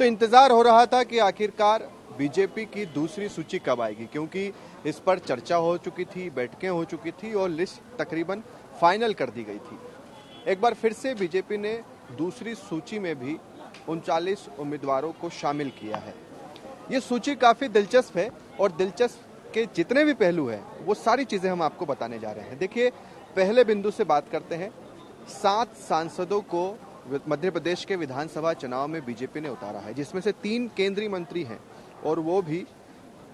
तो इंतजार हो रहा था कि आखिरकार बीजेपी की दूसरी सूची कब आएगी, क्योंकि इस पर चर्चा हो चुकी थी, बैठकें हो चुकी थी और लिस्ट तकरीबन फाइनल कर दी गई थी। एक बार फिर से बीजेपी ने दूसरी सूची में भी 39 उम्मीदवारों को शामिल किया है। ये सूची काफी दिलचस्प है और दिलचस्प के जितने भी पहलू हैं वो सारी चीजें हम आपको बताने जा रहे हैं। देखिए, पहले बिंदु से बात करते हैं। 7 सांसदों को मध्य प्रदेश के विधानसभा चुनाव में बीजेपी ने उतारा है, जिसमें से 3 केंद्रीय मंत्री हैं और वो भी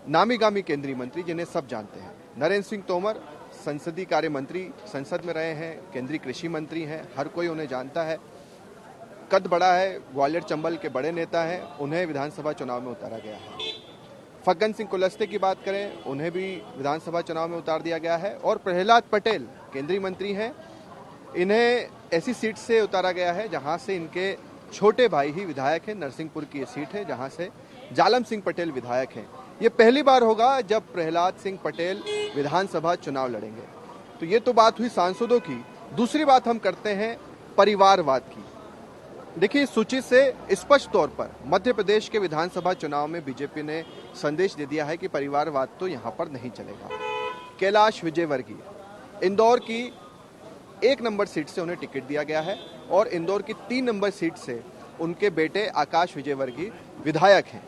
नामी गामी केंद्रीय मंत्री जिन्हें सब जानते हैं। नरेंद्र सिंह तोमर संसदीय कार्य मंत्री, संसद में रहे हैं, केंद्रीय कृषि मंत्री हैं, हर कोई उन्हें जानता है, कद बड़ा है, ग्वालियर चंबल के बड़े नेता हैं, उन्हें विधानसभा चुनाव में उतारा गया है। फग्गन सिंह कुलस्ते की बात करें, उन्हें भी विधानसभा चुनाव में उतार दिया गया है। और प्रहलाद पटेल केंद्रीय मंत्री हैं, इन्हें ऐसी सीट से उतारा गया है जहां से इनके छोटे भाई ही विधायक हैं। नरसिंहपुर की ये सीट है जहां से जालम सिंह पटेल विधायक हैं। ये पहली बार होगा जब प्रहलाद सिंह पटेल विधानसभा चुनाव लड़ेंगे। तो ये तो बात हुई सांसदों की। दूसरी बात हम करते हैं परिवारवाद की। देखिए, इस सूची से स्पष्ट तौर पर मध्य प्रदेश के विधानसभा चुनाव में बीजेपी ने संदेश दे दिया है कि परिवारवाद तो यहां पर नहीं चलेगा। कैलाश विजयवर्गीय इंदौर की 1 नंबर सीट से उन्हें टिकट दिया गया है और इंदौर की 3 नंबर सीट से उनके बेटे आकाश विजयवर्गीय विधायक हैं।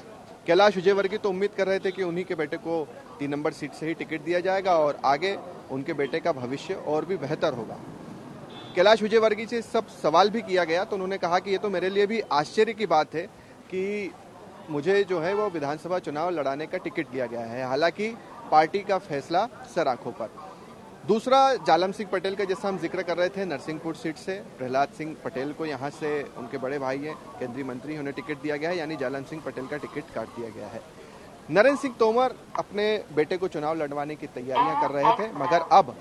कैलाश विजयवर्गीय तो उम्मीद कर रहे थे कि उन्हीं के बेटे को 3 नंबर सीट से ही टिकट दिया जाएगा और आगे उनके बेटे का भविष्य और भी बेहतर होगा। कैलाश विजयवर्गीय से सब सवाल भी किया गया तो उन्होंने कहा कि ये तो मेरे लिए भी आश्चर्य की बात है कि मुझे जो है वो विधानसभा चुनाव लड़ाने का टिकट दिया गया है, हालांकि पार्टी का फैसला सर आंखों पर। दूसरा, जालम सिंह पटेल का जैसा हम जिक्र कर रहे थे, नरसिंहपुर सीट से प्रहलाद सिंह पटेल को यहाँ से उनके बड़े भाई हैं, केंद्रीय मंत्री, उन्हें टिकट दिया गया है, यानी जालम सिंह पटेल का टिकट काट दिया गया है। नरेंद्र सिंह तोमर अपने बेटे को चुनाव लड़वाने की तैयारियां कर रहे थे, मगर अब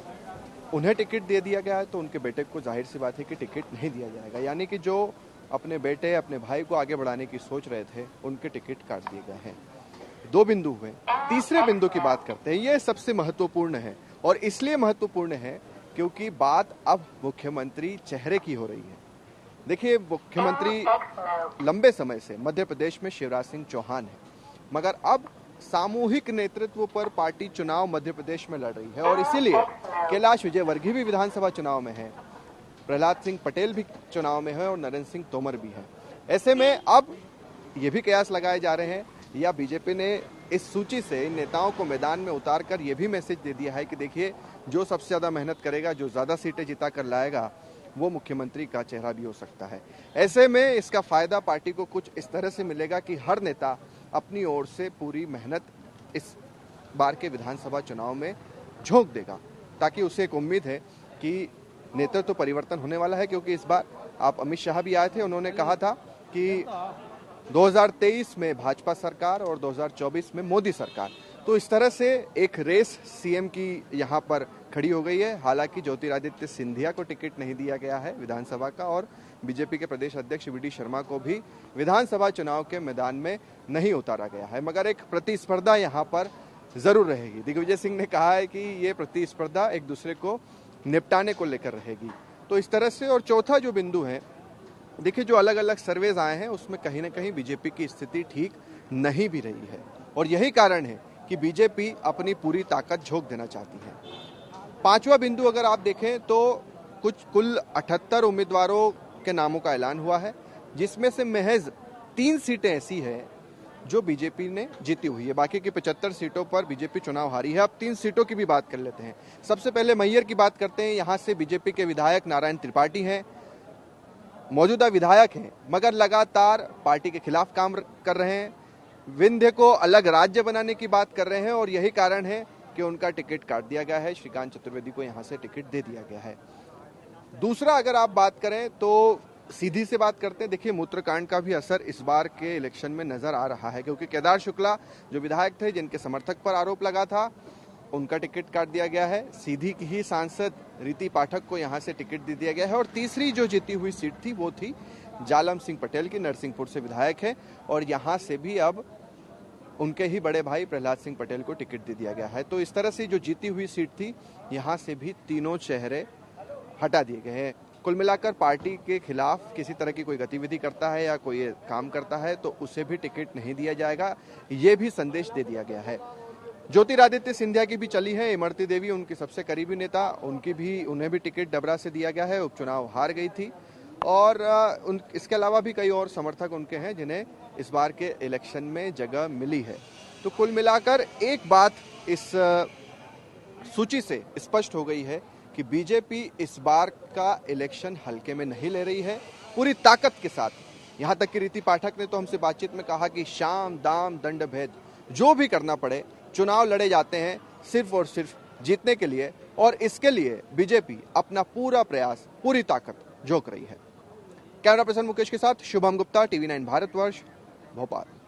उन्हें टिकट दे दिया गया है तो उनके बेटे को जाहिर सी बात है कि टिकट नहीं दिया जाएगा, यानी कि जो अपने बेटे अपने भाई को आगे बढ़ाने की सोच रहे थे उनके टिकट काट दिए गए हैं। 2 बिंदु हुए। तीसरे बिंदु की बात करते हैं। यह सबसे महत्वपूर्ण है और इसलिए महत्वपूर्ण है क्योंकि बात अब मुख्यमंत्री चेहरे की हो रही है। देखिए, मुख्यमंत्री लंबे समय से मध्य प्रदेश में शिवराज सिंह चौहान है, मगर अब सामूहिक नेतृत्व पर पार्टी चुनाव मध्य प्रदेश में लड़ रही है और इसीलिए कैलाश विजयवर्गीय भी विधानसभा चुनाव में है, प्रहलाद सिंह पटेल भी चुनाव में है और नरेंद्र सिंह तोमर भी है। ऐसे में अब ये भी कयास लगाए जा रहे हैं या बीजेपी ने इस सूची से इन नेताओं को मैदान में उतार कर यह भी मैसेज दे दिया है कि देखिए, जो सबसे ज्यादा मेहनत करेगा, जो ज्यादा सीटें जिता कर लाएगा, वो मुख्यमंत्री का चेहरा भी हो सकता है। ऐसे में इसका फायदा पार्टी को कुछ इस तरह से मिलेगा कि हर नेता अपनी ओर से पूरी मेहनत इस बार के विधानसभा चुनाव में झोंक देगा, ताकि उसे एक उम्मीद है कि नेतृत्व तो परिवर्तन होने वाला है। क्योंकि इस बार आप अमित शाह भी आए थे, उन्होंने कहा था कि 2023 में भाजपा सरकार और 2024 में मोदी सरकार। तो इस तरह से एक रेस सीएम की यहाँ पर खड़ी हो गई है। हालांकि ज्योतिरादित्य सिंधिया को टिकट नहीं दिया गया है विधानसभा का और बीजेपी के प्रदेश अध्यक्ष वीडी शर्मा को भी विधानसभा चुनाव के मैदान में नहीं उतारा गया है, मगर एक प्रतिस्पर्धा यहाँ पर जरूर रहेगी। दिग्विजय सिंह ने कहा है कि ये प्रतिस्पर्धा एक दूसरे को निपटाने को लेकर रहेगी। तो इस तरह से। और चौथा जो बिंदु है, देखिए, जो अलग अलग सर्वेज आए हैं उसमें कहीं ना कहीं बीजेपी की स्थिति ठीक नहीं भी रही है और यही कारण है कि बीजेपी अपनी पूरी ताकत झोंक देना चाहती है। 5वां बिंदु अगर आप देखें तो कुल 78 उम्मीदवारों के नामों का ऐलान हुआ है, जिसमें से महज 3 सीटें ऐसी है जो बीजेपी ने जीती हुई है। बाकी की 75 सीटों पर बीजेपी चुनाव हारी है। अब 3 सीटों की भी बात कर लेते हैं। सबसे पहले मैहर की बात करते हैं। यहां से बीजेपी के विधायक नारायण त्रिपाठी हैं, मौजूदा विधायक हैं, मगर लगातार पार्टी के खिलाफ काम कर रहे हैं, विंध्य को अलग राज्य बनाने की बात कर रहे हैं और यही कारण है कि उनका टिकट काट दिया गया है। श्रीकांत चतुर्वेदी को यहां से टिकट दे दिया गया है। दूसरा, अगर आप बात करें तो सीधी से बात करते हैं। देखिए, मूत्रकांड का भी असर इस बार के इलेक्शन में नजर आ रहा है, क्योंकि केदार शुक्ला जो विधायक थे, जिनके समर्थक पर आरोप लगा था, उनका टिकट काट दिया गया है। सीधी की ही सांसद रीति पाठक को यहां से टिकट दे दिया गया है और तीसरी जो जीती हुई सीट थी वो थी जालम सिंह पटेल की, नरसिंहपुर से विधायक है और यहां से भी अब उनके ही बड़े भाई प्रहलाद सिंह पटेल को टिकट दे दिया गया है। तो इस तरह से जो जीती हुई सीट थी, यहां से भी तीनों चेहरे हटा दिए गए हैं। कुल मिलाकर पार्टी के खिलाफ किसी तरह की कोई गतिविधि करता है या कोई काम करता है तो उसे भी टिकट नहीं दिया जाएगा, ये भी संदेश दे दिया गया है। ज्योतिरादित्य सिंधिया की भी चली है, इमरती देवी उनकी सबसे करीबी नेता, उन्हें भी टिकट डबरा से दिया गया है, उपचुनाव हार गई थी। और इसके अलावा भी कई और समर्थक उनके हैं जिन्हें इस बार के इलेक्शन में जगह मिली है। तो कुल मिलाकर एक बात इस सूची से स्पष्ट हो गई है कि बीजेपी इस बार का इलेक्शन हल्के में नहीं ले रही है, पूरी ताकत के साथ। यहां तक कि रीति पाठक ने तो हमसे बातचीत में कहा कि शाम दाम दंड भेद जो भी करना पड़े चुनाव लड़े जाते हैं सिर्फ और सिर्फ जीतने के लिए, और इसके लिए बीजेपी अपना पूरा प्रयास पूरी ताकत झोंक रही है। कैमरा पर्सन मुकेश के साथ शुभम गुप्ता, टीवी 9 भारतवर्ष, भोपाल।